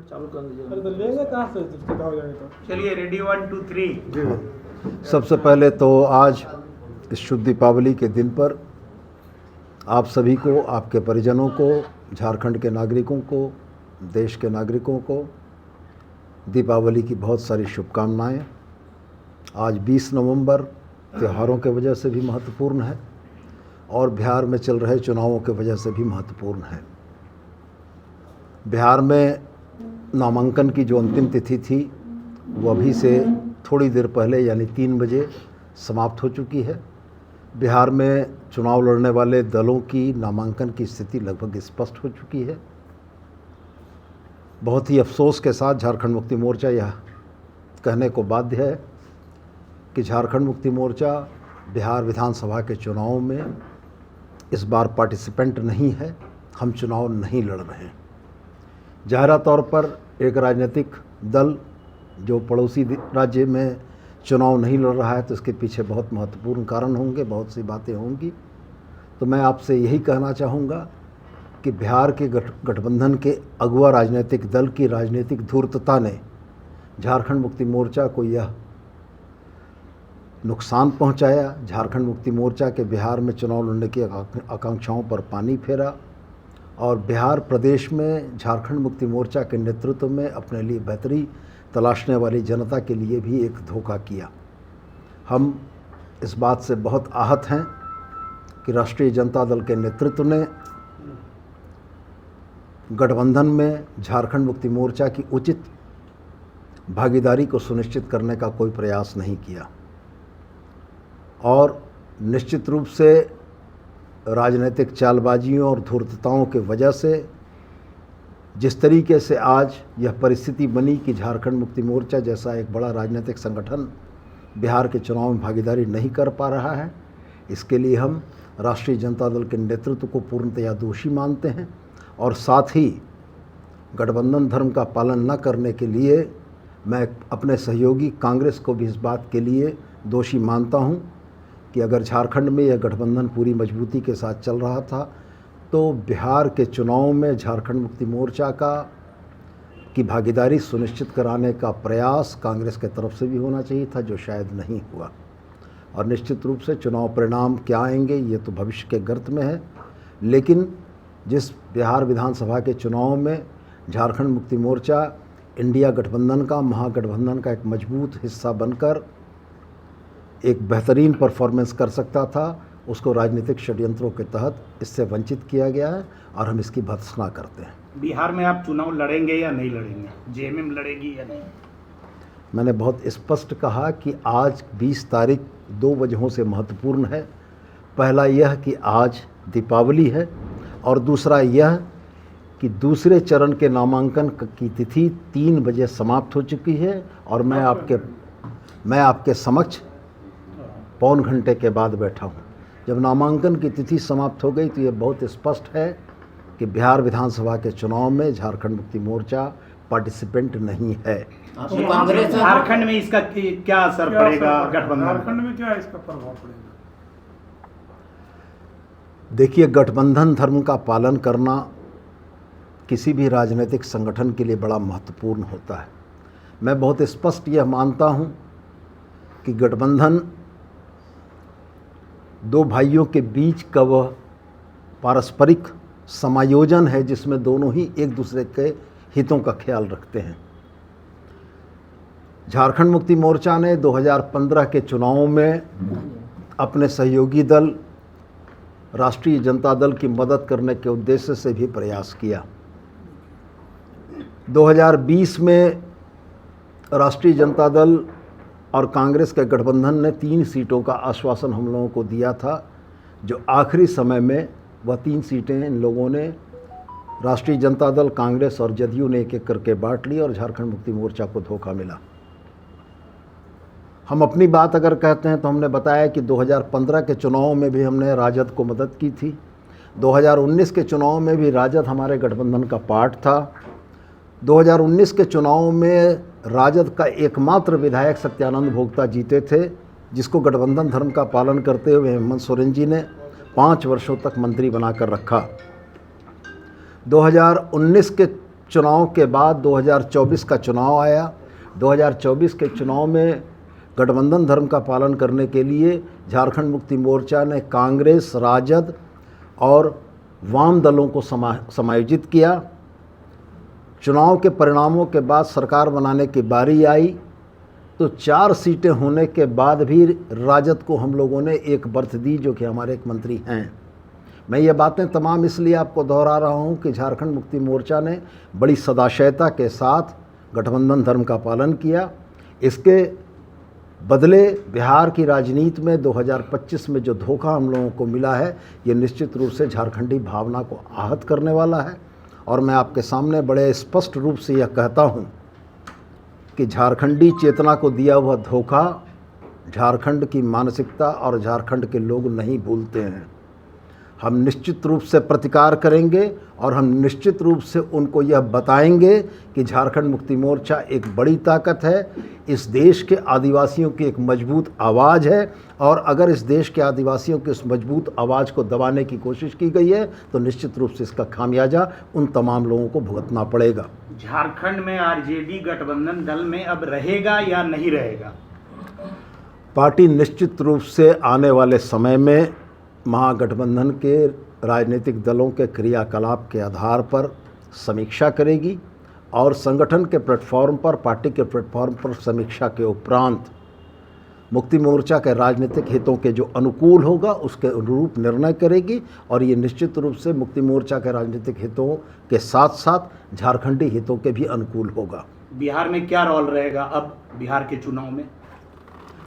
चालू कर दीजिए। अरे तो लेंगे कहाँ से सीधा हो जाएंगे तो। चलिए रेडी 1 2 3। सबसे पहले तो आज इस शुभ दीपावली के दिन पर आप सभी को, आपके परिजनों को, झारखंड के नागरिकों को, देश के नागरिकों को दीपावली की बहुत सारी शुभकामनाएं। आज 20 नवंबर त्योहारों के वजह से भी महत्वपूर्ण है और बिहार में चल रहे चुनावों के वजह से भी महत्वपूर्ण है। बिहार में नामांकन की जो अंतिम तिथि थी वो अभी से थोड़ी देर पहले यानी 3 बजे समाप्त हो चुकी है। बिहार में चुनाव लड़ने वाले दलों की नामांकन की स्थिति लगभग स्पष्ट हो चुकी है। बहुत ही अफसोस के साथ झारखंड मुक्ति मोर्चा यह कहने को बाध्य है कि झारखंड मुक्ति मोर्चा बिहार विधानसभा के चुनाव में इस बार पार्टिसिपेंट नहीं है। हम चुनाव नहीं लड़ रहे हैं। ज़ाहिरा तौर पर एक राजनीतिक दल जो पड़ोसी राज्य में चुनाव नहीं लड़ रहा है तो इसके पीछे बहुत महत्वपूर्ण कारण होंगे, बहुत सी बातें होंगी। तो मैं आपसे यही कहना चाहूँगा कि बिहार के गठबंधन के अगुआ राजनीतिक दल की राजनीतिक धूर्तता ने झारखंड मुक्ति मोर्चा को यह नुकसान पहुंचाया। झारखंड मुक्ति मोर्चा के बिहार में चुनाव लड़ने की आकांक्षाओं पर पानी फेरा और बिहार प्रदेश में झारखंड मुक्ति मोर्चा के नेतृत्व में अपने लिए बेहतरी तलाशने वाली जनता के लिए भी एक धोखा किया। हम इस बात से बहुत आहत हैं कि राष्ट्रीय जनता दल के नेतृत्व ने गठबंधन में झारखंड मुक्ति मोर्चा की उचित भागीदारी को सुनिश्चित करने का कोई प्रयास नहीं किया और निश्चित रूप से राजनीतिक चालबाजियों और धूर्तताओं के वजह से जिस तरीके से आज यह परिस्थिति बनी कि झारखंड मुक्ति मोर्चा जैसा एक बड़ा राजनीतिक संगठन बिहार के चुनाव में भागीदारी नहीं कर पा रहा है, इसके लिए हम राष्ट्रीय जनता दल के नेतृत्व को पूर्णतया दोषी मानते हैं और साथ ही गठबंधन धर्म का पालन न करने के लिए मैं अपने सहयोगी कांग्रेस को भी इस बात के लिए दोषी मानता हूं कि अगर झारखंड में यह गठबंधन पूरी मजबूती के साथ चल रहा था तो बिहार के चुनाव में झारखंड मुक्ति मोर्चा की भागीदारी सुनिश्चित कराने का प्रयास कांग्रेस के तरफ से भी होना चाहिए था, जो शायद नहीं हुआ। और निश्चित रूप से चुनाव परिणाम क्या आएंगे ये तो भविष्य के गर्त में है, लेकिन जिस बिहार विधानसभा के चुनाव में झारखंड मुक्ति मोर्चा इंडिया गठबंधन का, महागठबंधन का एक मजबूत हिस्सा बनकर एक बेहतरीन परफॉर्मेंस कर सकता था, उसको राजनीतिक षड्यंत्रों के तहत इससे वंचित किया गया है और हम इसकी भर्त्सना करते हैं। बिहार में आप चुनाव लड़ेंगे या नहीं लड़ेंगे? जेएमएम लड़ेगी या नहीं? मैंने बहुत स्पष्ट कहा कि आज 20 तारीख 2 वजहों से महत्वपूर्ण है। पहला यह कि आज दीपावली है और दूसरा यह कि दूसरे चरण के नामांकन की तिथि 3 बजे समाप्त हो चुकी है और मैं आपके समक्ष पौन घंटे के बाद बैठा हूँ। जब नामांकन की तिथि समाप्त हो गई तो ये बहुत स्पष्ट है कि बिहार विधानसभा के चुनाव में झारखंड मुक्ति मोर्चा पार्टिसिपेंट नहीं है। कांग्रेस झारखंड में इसका क्या असर पड़ेगा? गठबंधन झारखंड में क्या इसका प्रभाव पड़ेगा? देखिए, गठबंधन धर्म का पालन करना किसी भी राजनीतिक संगठन के लिए बड़ा महत्वपूर्ण होता है। मैं बहुत स्पष्ट यह मानता हूँ कि गठबंधन 2 भाइयों के बीच का वह पारस्परिक समायोजन है जिसमें दोनों ही एक दूसरे के हितों का ख्याल रखते हैं। झारखंड मुक्ति मोर्चा ने 2015 के चुनाव में अपने सहयोगी दल राष्ट्रीय जनता दल की मदद करने के उद्देश्य से भी प्रयास किया। 2020 में राष्ट्रीय जनता दल और कांग्रेस के गठबंधन ने 3 सीटों का आश्वासन हम लोगों को दिया था, जो आखिरी समय में वह 3 सीटें इन लोगों ने राष्ट्रीय जनता दल, कांग्रेस और जदयू ने एक-एक करके बांट ली और झारखंड मुक्ति मोर्चा को धोखा मिला। हम अपनी बात अगर कहते हैं तो हमने बताया कि 2015 के चुनाव में भी हमने राजद को मदद की थी। 2019 के चुनाव में भी राजद हमारे गठबंधन का पार्ट था। 2019 के चुनाव में राजद का एकमात्र विधायक सत्यानंद भोक्ता जीते थे, जिसको गठबंधन धर्म का पालन करते हुए हेमंत सोरेन जी ने 5 वर्षों तक मंत्री बनाकर रखा। 2019 के चुनाव के बाद 2024 का चुनाव आया। 2024 के चुनाव में गठबंधन धर्म का पालन करने के लिए झारखंड मुक्ति मोर्चा ने कांग्रेस, राजद और वाम दलों को समायोजित किया। चुनाव के परिणामों के बाद सरकार बनाने की बारी आई तो 4 सीटें होने के बाद भी राजद को हम लोगों ने एक बर्थ दी, जो कि हमारे एक मंत्री हैं। मैं ये बातें तमाम इसलिए आपको दोहरा रहा हूँ कि झारखंड मुक्ति मोर्चा ने बड़ी सदाशयता के साथ गठबंधन धर्म का पालन किया। इसके बदले बिहार की राजनीति में 2025 में जो धोखा हम लोगों को मिला है, ये निश्चित रूप से झारखंडी भावना को आहत करने वाला है। और मैं आपके सामने बड़े स्पष्ट रूप से यह कहता हूँ कि झारखंडी चेतना को दिया हुआ धोखा झारखंड की मानसिकता और झारखंड के लोग नहीं भूलते हैं। हम निश्चित रूप से प्रतिकार करेंगे और हम निश्चित रूप से उनको यह बताएंगे कि झारखंड मुक्ति मोर्चा एक बड़ी ताकत है, इस देश के आदिवासियों की एक मजबूत आवाज़ है, और अगर इस देश के आदिवासियों की उस मजबूत आवाज़ को दबाने की कोशिश की गई है तो निश्चित रूप से इसका खामियाजा उन तमाम लोगों को भुगतना पड़ेगा। झारखंड में आरजेडी गठबंधन दल में अब रहेगा या नहीं रहेगा? पार्टी निश्चित रूप से आने वाले समय में महागठबंधन के राजनीतिक दलों के क्रियाकलाप के आधार पर समीक्षा करेगी और संगठन के प्लेटफॉर्म पर, पार्टी के प्लेटफॉर्म पर समीक्षा के उपरांत मुक्ति मोर्चा के राजनीतिक हितों के जो अनुकूल होगा उसके अनुरूप निर्णय करेगी। और ये निश्चित रूप से मुक्ति मोर्चा के राजनीतिक हितों के साथ साथ झारखंडी हितों के भी अनुकूल होगा। बिहार में क्या रोल रहेगा अब बिहार के चुनाव में?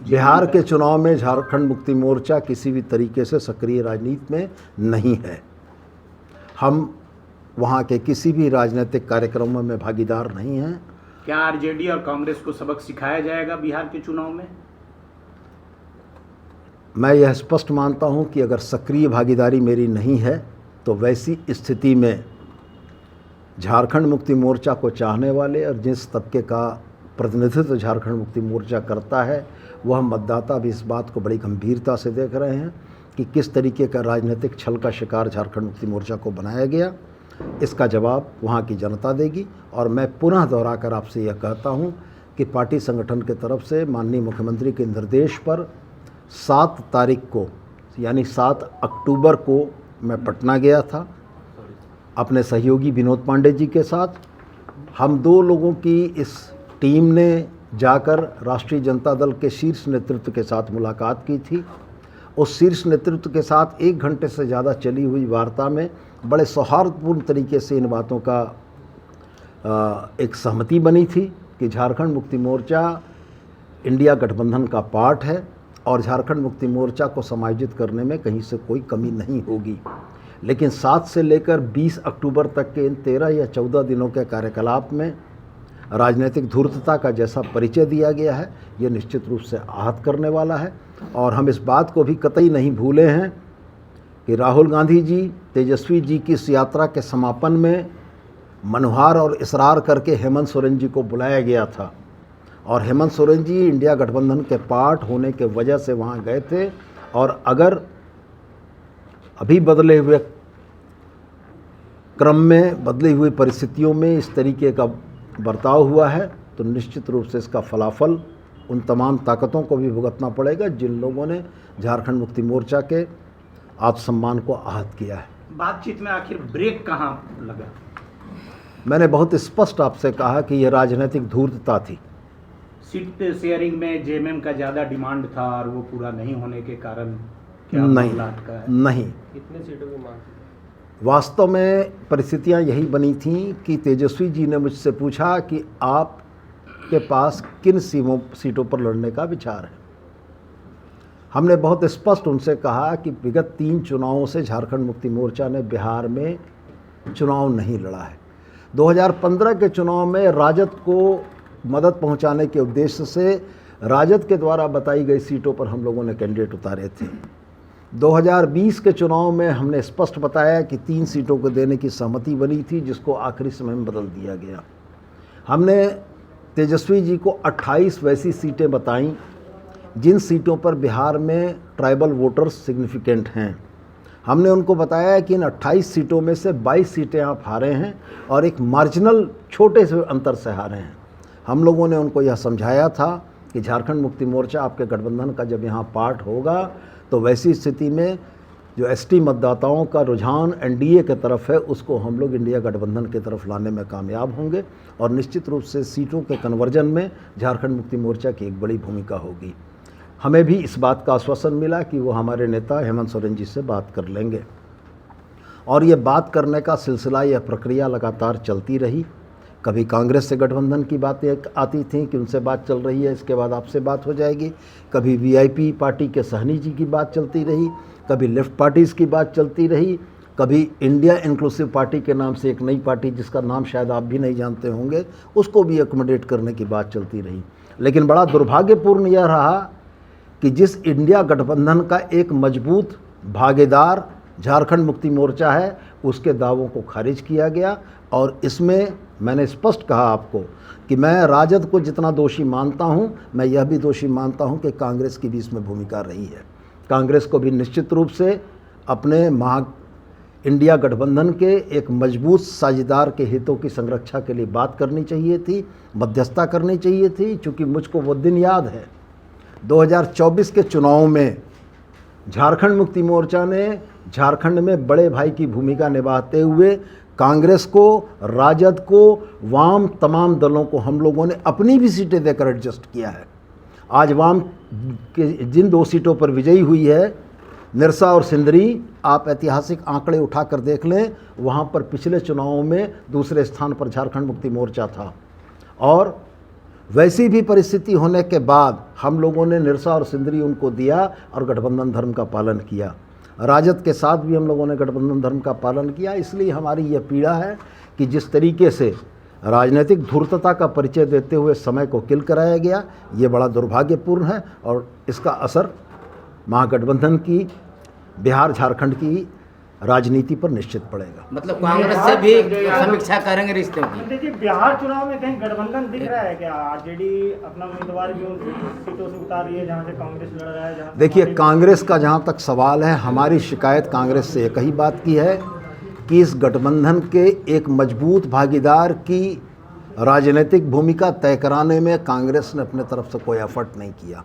बिहार के चुनाव में झारखंड मुक्ति मोर्चा किसी भी तरीके से सक्रिय राजनीति में नहीं है। हम वहाँ के किसी भी राजनीतिक कार्यक्रमों में भागीदार नहीं हैं। क्या आरजेडी और कांग्रेस को सबक सिखाया जाएगा बिहार के चुनाव में? मैं यह स्पष्ट मानता हूँ कि अगर सक्रिय भागीदारी मेरी नहीं है तो वैसी स्थिति में झारखंड मुक्ति मोर्चा को चाहने वाले और जिस तबके का प्रतिनिधित्व झारखंड मुक्ति मोर्चा करता है वह मतदाता भी इस बात को बड़ी गंभीरता से देख रहे हैं कि किस तरीके का राजनीतिक छल का शिकार झारखंड मुक्ति मोर्चा को बनाया गया। इसका जवाब वहाँ की जनता देगी। और मैं पुनः दोहराकर आपसे यह कहता हूँ कि पार्टी संगठन की तरफ से माननीय मुख्यमंत्री के निर्देश पर 7 तारीख को यानी 7 अक्टूबर को मैं पटना गया था अपने सहयोगी विनोद पांडे जी के साथ। हम 2 लोगों की इस टीम ने जाकर राष्ट्रीय जनता दल के शीर्ष नेतृत्व के साथ मुलाकात की थी। उस शीर्ष नेतृत्व के साथ 1 घंटे से ज़्यादा चली हुई वार्ता में बड़े सौहार्दपूर्ण तरीके से इन बातों का एक सहमति बनी थी कि झारखंड मुक्ति मोर्चा इंडिया गठबंधन का पार्ट है और झारखंड मुक्ति मोर्चा को समायोजित करने में कहीं से कोई कमी नहीं होगी। लेकिन 7 से लेकर 20 अक्टूबर तक के इन 13 या 14 दिनों के कार्यकलाप में राजनीतिक धूर्तता का जैसा परिचय दिया गया है ये निश्चित रूप से आहत करने वाला है। और हम इस बात को भी कतई नहीं भूले हैं कि राहुल गांधी जी, तेजस्वी जी की इस यात्रा के समापन में मनोहार और इसरार करके हेमंत सोरेन जी को बुलाया गया था और हेमंत सोरेन जी इंडिया गठबंधन के पार्ट होने के वजह से वहाँ गए थे। और अगर अभी बदले हुए क्रम में, बदली हुई परिस्थितियों में इस तरीके का बर्ताव हुआ है तो निश्चित रूप से इसका फलाफल उन तमाम ताकतों को भी भुगतना पड़ेगा जिन लोगों ने झारखंड मुक्ति मोर्चा के आत्मसम्मान को आहत किया है। बातचीत में आखिर ब्रेक कहाँ लगा? मैंने बहुत स्पष्ट आपसे कहा कि यह राजनीतिक धूर्तता थी। सीट शेयरिंग में जेएमएम का ज़्यादा डिमांड था और वो पूरा नहीं होने के कारण क्या नहीं, है? नहीं, कितने सीटों की मांग? वास्तव में परिस्थितियां यही बनी थीं कि तेजस्वी जी ने मुझसे पूछा कि आपके पास किन सीटों पर लड़ने का विचार है। हमने बहुत स्पष्ट उनसे कहा कि विगत 3 चुनावों से झारखंड मुक्ति मोर्चा ने बिहार में चुनाव नहीं लड़ा है। 2015 के चुनाव में राजद को मदद पहुंचाने के उद्देश्य से राजद के द्वारा बताई गई सीटों पर हम लोगों ने कैंडिडेट उतारे थे। 2020 के चुनाव में हमने स्पष्ट बताया कि 3 सीटों को देने की सहमति बनी थी जिसको आखिरी समय में बदल दिया गया। हमने तेजस्वी जी को 28 वैसी सीटें बताईं जिन सीटों पर बिहार में ट्राइबल वोटर्स सिग्निफिकेंट हैं। हमने उनको बताया कि इन 28 सीटों में से 22 सीटें आप हारे हैं और एक मार्जिनल छोटे से अंतर से हारे हैं। हम लोगों ने उनको यह समझाया था कि झारखंड मुक्ति मोर्चा आपके गठबंधन का जब यहाँ पार्ट होगा तो वैसी स्थिति में जो एसटी मतदाताओं का रुझान एनडीए के तरफ है उसको हम लोग इंडिया गठबंधन की तरफ लाने में कामयाब होंगे और निश्चित रूप से सीटों के कन्वर्जन में झारखंड मुक्ति मोर्चा की एक बड़ी भूमिका होगी। हमें भी इस बात का आश्वासन मिला कि वो हमारे नेता हेमंत सोरेन जी से बात कर लेंगे और ये बात करने का सिलसिला, यह प्रक्रिया लगातार चलती रही। कभी कांग्रेस से गठबंधन की बातें आती थीं कि उनसे बात चल रही है, इसके बाद आपसे बात हो जाएगी। कभी वीआईपी पार्टी के सहनी जी की बात चलती रही, कभी लेफ्ट पार्टीज़ की बात चलती रही, कभी इंडिया इंक्लूसिव पार्टी के नाम से एक नई पार्टी जिसका नाम शायद आप भी नहीं जानते होंगे, उसको भी एकोमोडेट करने की बात चलती रही। लेकिन बड़ा दुर्भाग्यपूर्ण यह रहा कि जिस इंडिया गठबंधन का एक मजबूत भागीदार झारखंड मुक्ति मोर्चा है, उसके दावों को खारिज किया गया। और इसमें मैंने स्पष्ट कहा आपको कि मैं राजद को जितना दोषी मानता हूं, मैं यह भी दोषी मानता हूं कि कांग्रेस की भी इसमें भूमिका रही है। कांग्रेस को भी निश्चित रूप से अपने इंडिया गठबंधन के एक मजबूत साझेदार के हितों की संरक्षा के लिए बात करनी चाहिए थी, मध्यस्थता करनी चाहिए थी। चूँकि मुझको वो दिन याद है 2024 के चुनाव में झारखंड मुक्ति मोर्चा ने झारखंड में बड़े भाई की भूमिका निभाते हुए कांग्रेस को, राजद को, वाम तमाम दलों को हम लोगों ने अपनी भी सीटें देकर एडजस्ट किया है। आज वाम के जिन 2 सीटों पर विजयी हुई है, निरसा और सिंदरी, आप ऐतिहासिक आंकड़े उठाकर देख लें, वहाँ पर पिछले चुनावों में दूसरे स्थान पर झारखंड मुक्ति मोर्चा था। और वैसी भी परिस्थिति होने के बाद हम लोगों ने निरसा और सिंदरी उनको दिया और गठबंधन धर्म का पालन किया। राजद के साथ भी हम लोगों ने गठबंधन धर्म का पालन किया। इसलिए हमारी यह पीड़ा है कि जिस तरीके से राजनीतिक धूर्तता का परिचय देते हुए समय को किल कराया गया, ये बड़ा दुर्भाग्यपूर्ण है और इसका असर महागठबंधन की बिहार झारखंड की राजनीति पर निश्चित पड़ेगा। मतलब कांग्रेस से भी समीक्षा करेंगे रिश्तों की। देखिए, बिहार चुनाव में कहीं गठबंधन दिख रहा है क्या? आरजेडी अपना उम्मीदवार भी उन सीटों से उतार रही है जहां से कांग्रेस लड़ रहा है। देखिए, कांग्रेस का जहां तक सवाल है, हमारी शिकायत कांग्रेस से एक ही बात की है कि इस गठबंधन के एक मजबूत भागीदार की राजनीतिक भूमिका तय कराने में कांग्रेस ने अपने तरफ से कोई एफर्ट नहीं किया,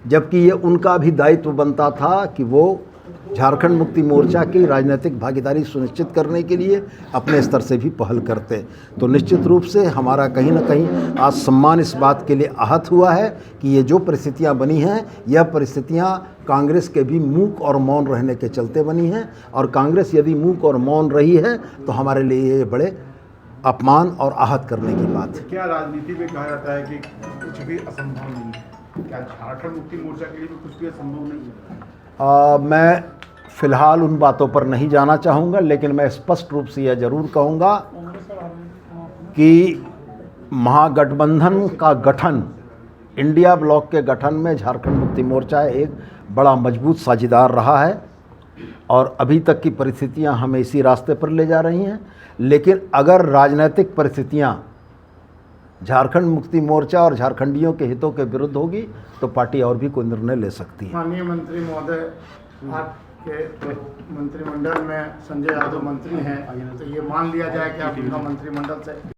जबकि ये उनका भी दायित्व बनता था कि वो झारखंड मुक्ति मोर्चा की राजनीतिक भागीदारी सुनिश्चित करने के लिए अपने स्तर से भी पहल करते। तो निश्चित रूप से हमारा कहीं ना कहीं आज सम्मान इस बात के लिए आहत हुआ है कि ये जो परिस्थितियां बनी हैं, यह परिस्थितियां कांग्रेस के भी मूक और मौन रहने के चलते बनी हैं। और कांग्रेस यदि मूक और मौन रही है तो हमारे लिए ये बड़े अपमान और आहत करने की बात है। क्या राजनीति में कहा जाता है कि कुछ भी असंभव नहीं है? क्या झारखंड मुक्ति मोर्चा के लिए भी कुछ भी असंभव नहीं है? मैं फ़िलहाल उन बातों पर नहीं जाना चाहूँगा, लेकिन मैं स्पष्ट रूप से यह ज़रूर कहूँगा कि महागठबंधन का गठन, इंडिया ब्लॉक के गठन में झारखंड मुक्ति मोर्चा एक बड़ा मजबूत साझेदार रहा है और अभी तक की परिस्थितियां हमें इसी रास्ते पर ले जा रही हैं। लेकिन अगर राजनीतिक परिस्थितियां झारखंड मुक्ति मोर्चा और झारखंडियों के हितों के विरुद्ध होगी तो पार्टी और भी कोई निर्णय ले सकती है। माननीय मंत्री महोदय, आपके मंत्रिमंडल में संजय यादव मंत्री हैं, तो ये मान लिया जाए कि आप उनका मंत्रिमंडल से